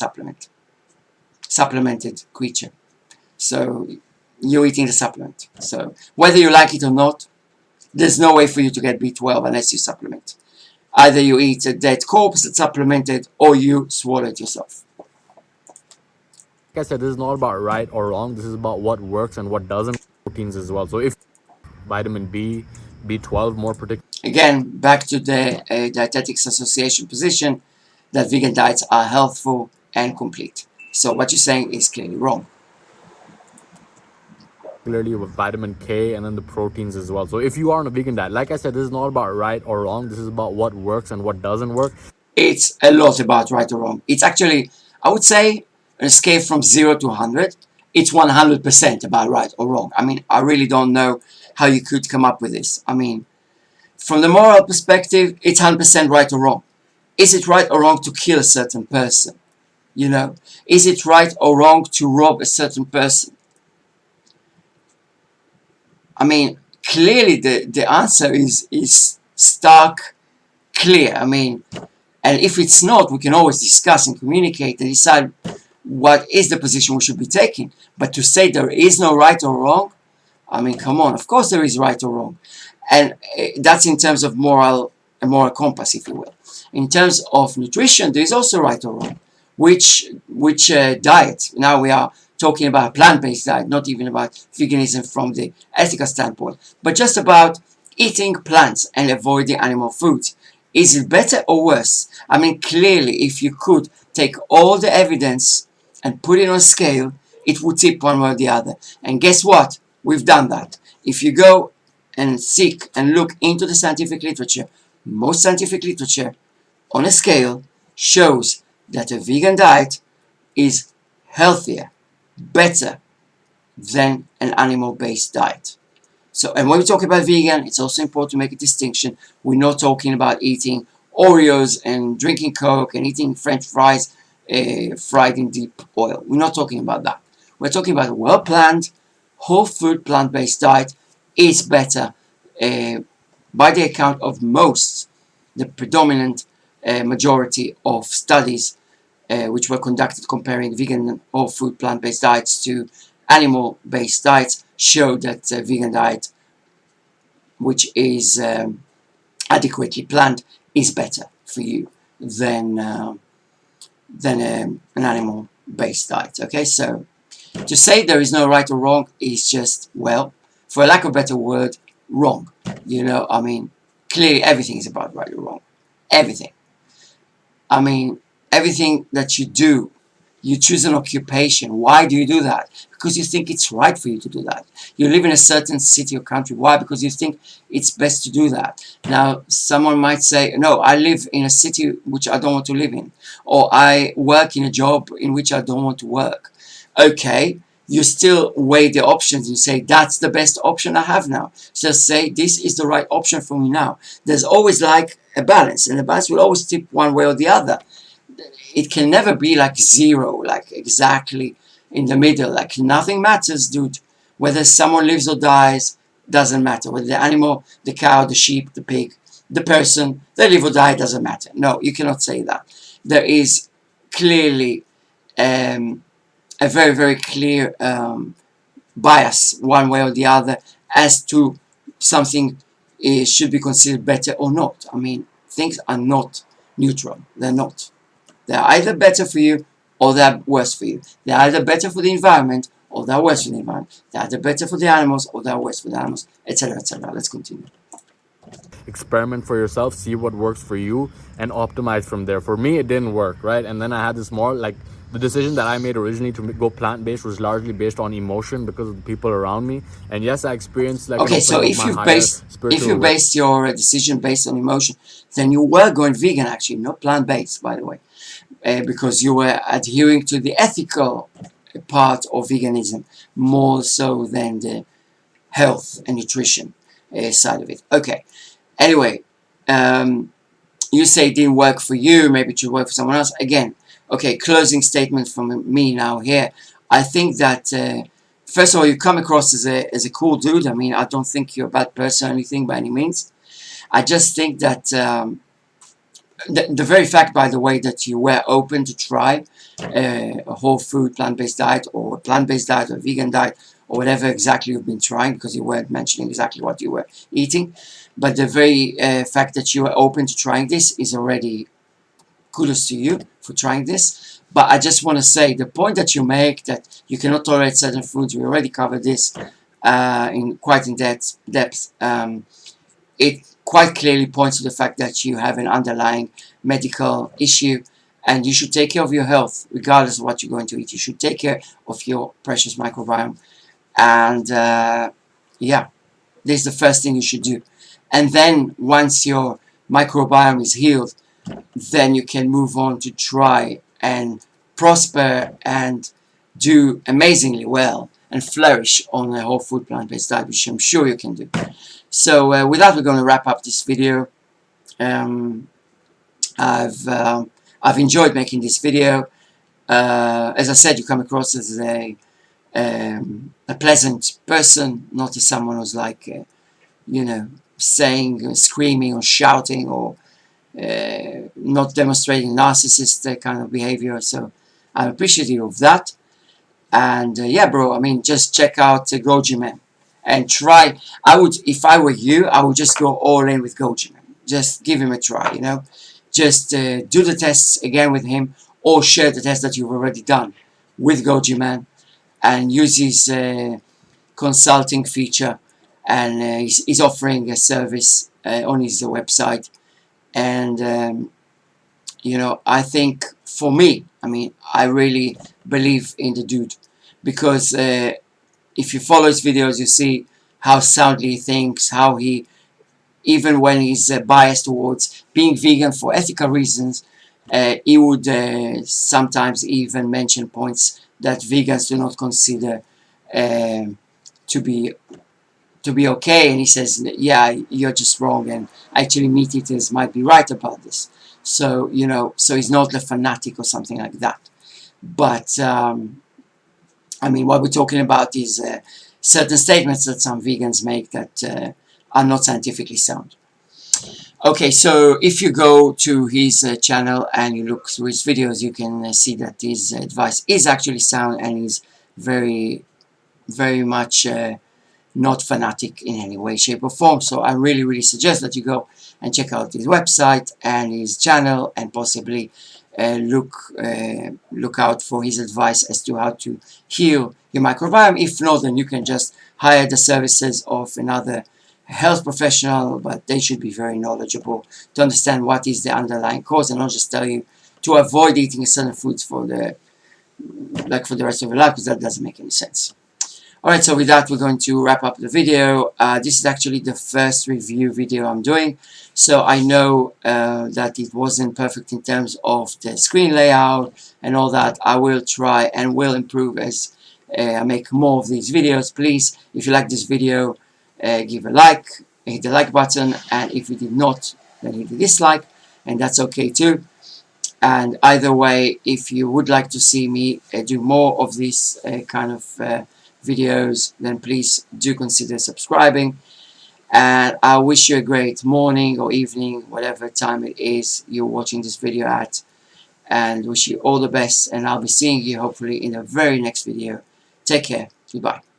supplemented creature. So you're eating the supplement. So whether you like it or not, there's no way for you to get B12 unless you supplement. Either you eat a dead corpse that's supplemented, or you swallow it yourself. I said, this is not about right or wrong. This is about what works and what doesn't. Proteins as well. So if vitamin B, B12 more particularly. Again, back to the Dietetics Association position that vegan diets are healthful and complete. So what you're saying is clearly wrong. Particularly with vitamin K and then the proteins as well. So if you are on a vegan diet, like I said, this is not about right or wrong. This is about what works and what doesn't work. It's a lot about right or wrong. It's actually, I would say, an scale from 0 to 100. It's 100% about right or wrong. I mean, I really don't know how you could come up with this. I mean, from the moral perspective, it's 100% right or wrong. Is it right or wrong to kill a certain person? You know, is it right or wrong to rob a certain person? I mean, clearly the answer is stark clear. I mean, and if it's not, we can always discuss and communicate and decide what is the position we should be taking. But to say there is no right or wrong, I mean, come on. Of course there is right or wrong. And that's in terms of a moral compass, if you will. In terms of nutrition, there is also right or wrong. Which diet? Now we are talking about a plant-based diet, not even about veganism from the ethical standpoint, but just about eating plants and avoiding animal foods. Is it better or worse? I mean, clearly, if you could take all the evidence and put it on a scale, it would tip one way or the other. And guess what? We've done that. If you go and seek and look into the scientific literature, most scientific literature on a scale shows that a vegan diet is healthier, better than an animal-based diet. So, and when we talk about vegan, it's also important to make a distinction. We're not talking about eating Oreos and drinking Coke and eating French fries fried in deep oil. We're not talking about that. We're talking about a well-planned, whole food, plant-based diet is better by the account of the predominant majority of studies which were conducted comparing vegan whole food plant-based diets to animal-based diets showed that a vegan diet which is adequately planned is better for you than an animal-based diet. Okay, so to say there is no right or wrong is just, well, for a lack of a better word, wrong. You know, I mean, clearly everything is about right or wrong. Everything. I mean, everything that you do, you choose an occupation. Why do you do that? Because you think it's right for you to do that. You live in a certain city or country. Why? Because you think it's best to do that. Now, someone might say, no, I live in a city which I don't want to live in. Or I work in a job in which I don't want to work. Okay, you still weigh the options. You say, that's the best option I have now. So say, this is the right option for me now. There's always like a balance. And the balance will always tip one way or the other. It can never be like zero, like exactly in the middle. Like nothing matters, dude. Whether someone lives or dies, doesn't matter. Whether the animal, the cow, the sheep, the pig, the person, they live or die, doesn't matter. No, you cannot say that. There is clearly a very, very clear bias one way or the other as to something should be considered better or not. I mean, things are not neutral. They're not. They're either better for you or they're worse for you. They're either better for the environment or they're worse for the environment. They're either better for the animals or they're worse for the animals, etc., etc. Let's continue. Experiment for yourself, see what works for you, and optimize from there. For me, it didn't work, right? And then I had this more like the decision that I made originally to go plant-based was largely based on emotion because of the people around me. And yes, I experienced like Okay, an so opening of my higher if spiritual you awareness. based your decision based on emotion, then you were going vegan actually, not plant-based, by the way, because you were adhering to the ethical part of veganism more so than the health and nutrition side of it. Okay. Anyway, you say it didn't work for you, maybe it should work for someone else. Again, okay, closing statement from me now here. I think that, first of all, you come across as a cool dude. I mean, I don't think you're a bad person or anything by any means. I just think that the very fact, by the way, that you were open to try a whole food plant-based diet or a plant-based diet or a vegan diet or whatever exactly you've been trying, because you weren't mentioning exactly what you were eating, but the very fact that you are open to trying this is already kudos to you for trying this. But I just want to say the point that you make that you cannot tolerate certain foods, we already covered this in quite in depth. It quite clearly points to the fact that you have an underlying medical issue and you should take care of your health regardless of what you're going to eat. You should take care of your precious microbiome. And yeah, this is the first thing you should do. And then once your microbiome is healed, then you can move on to try and prosper and do amazingly well and flourish on a whole food plant-based diet, which I'm sure you can do. So with that, we're going to wrap up this video. I've enjoyed making this video. As I said, you come across as a pleasant person, not as someone who's like, saying, screaming or shouting or not demonstrating narcissist kind of behavior. So I'm appreciative of that. And yeah, bro, I mean, just check out Goji Man and try. If I were you, I would just go all in with Goji Man. Just give him a try, Just do the tests again with him or share the tests that you've already done with Goji Man and use his consulting feature. And he's offering a service on his website. And I think for me, I mean, I really believe in the dude because if you follow his videos, you see how soundly he thinks, how he, even when he's biased towards being vegan for ethical reasons, he would sometimes even mention points that vegans do not consider to be okay, and he says, yeah, you're just wrong, and actually meat eaters might be right about this. So, so he's not a fanatic or something like that. But, I mean, what we're talking about is certain statements that some vegans make that are not scientifically sound. Okay, so if you go to his channel and you look through his videos, you can see that his advice is actually sound and is very, very much not fanatic in any way, shape or form. So I really, really suggest that you go and check out his website and his channel and possibly look out for his advice as to how to heal your microbiome. If not, then you can just hire the services of another health professional, but they should be very knowledgeable to understand what is the underlying cause and not just tell you to avoid eating certain foods for the rest of your life, because that doesn't make any sense. Alright, so with that, we're going to wrap up the video. This is actually the first review video I'm doing, so I know that it wasn't perfect in terms of the screen layout and all that. I will try and will improve as I make more of these videos. Please, if you like this video, give a like, hit the like button, and if you did not, then hit the dislike, and that's okay too. And either way, if you would like to see me do more of this kind of videos, then please do consider subscribing. And I wish you a great morning or evening, whatever time it is you're watching this video at, and wish you all the best. And I'll be seeing you hopefully in the very next video. Take care. Goodbye.